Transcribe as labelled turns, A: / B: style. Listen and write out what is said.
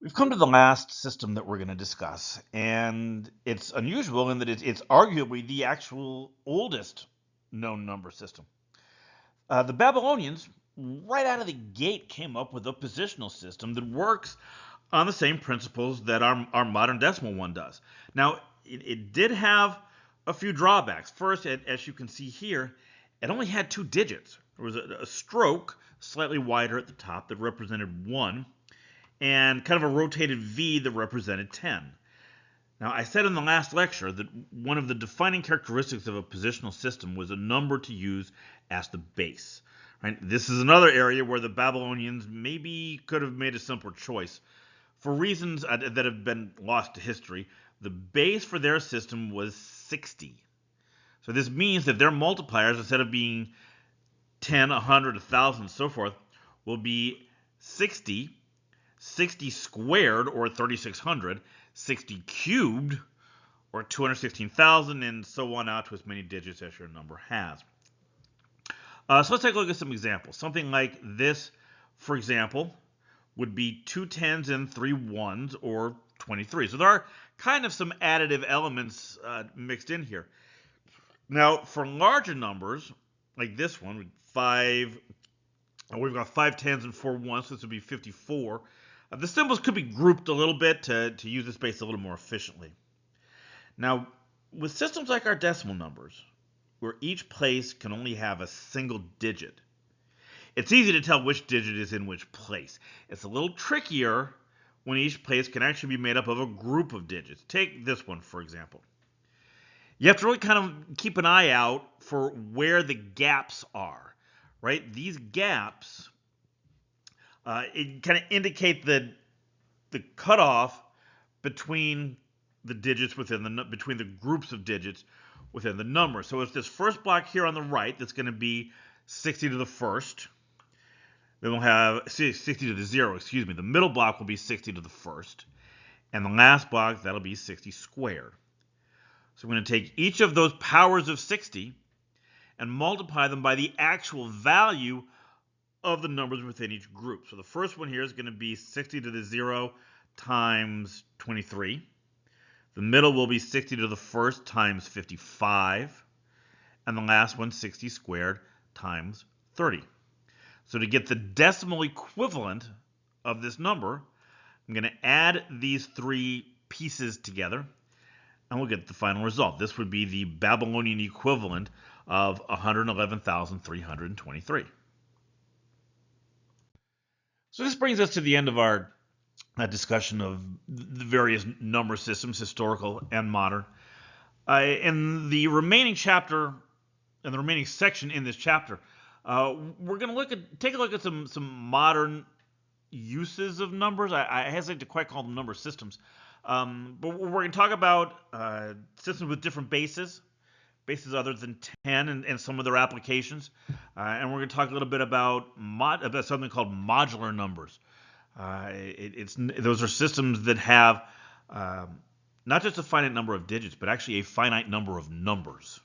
A: We've come to the last system that we're going to discuss, and it's unusual in that it's arguably the actual oldest known number system. The Babylonians, right out of the gate, came up with a positional system that works on the same principles that our modern decimal one does. Now, it did have a few drawbacks. First, as you can see here, it only had 2 digits. There was a stroke slightly wider at the top that represented 1, and kind of a rotated V that represented 10. Now, I said in the last lecture that one of the defining characteristics of a positional system was a number to use as the base. Right? This is another area where the Babylonians maybe could have made a simpler choice. For reasons that have been lost to history, the base for their system was 60. So this means that their multipliers, instead of being 10, 100, 1,000, and so forth, will be 60, 60 squared, or 3,600, 60 cubed, or 216,000, and so on out to as many digits as your number has. So let's take a look at some examples. Something like this, for example, would be 2 10s and 3 1s, or 23. So there are kind of some additive elements mixed in here. Now, for larger numbers, like this one, we've got 5 10s and 4 1s, so this would be 54. The symbols could be grouped a little bit to use the space a little more efficiently. Now, with systems like our decimal numbers, where each place can only have a single digit, it's easy to tell which digit is in which place. It's a little trickier when each place can actually be made up of a group of digits. Take this one, for example. You have to really kind of keep an eye out for where the gaps are, right? These gaps it kind of indicate the cutoff between the digits between the groups of digits within the number. So it's this first block here on the right that's going to be 60 to the first. Then we'll have 60 to the 0, excuse me. The middle block will be 60 to the first. And the last block, that'll be 60 squared. So we're going to take each of those powers of 60 and multiply them by the actual value of the numbers within each group. So the first one here is going to be 60 to the 0 times 23. The middle will be 60 to the first times 55. And the last one, 60 squared times 30. So to get the decimal equivalent of this number, I'm going to add these 3 pieces together, and we'll get the final result. This would be the Babylonian equivalent of 111,323. So this brings us to the end of our discussion of the various number systems, historical and modern. In the remaining chapter, in the remaining section in this chapter, we're going to take a look at some modern uses of numbers. I hesitate to quite call them number systems, but we're going to talk about systems with different bases other than 10, and some of their applications. And we're going to talk a little bit about something called modular numbers. Those are systems that have not just a finite number of digits, but actually a finite number of numbers.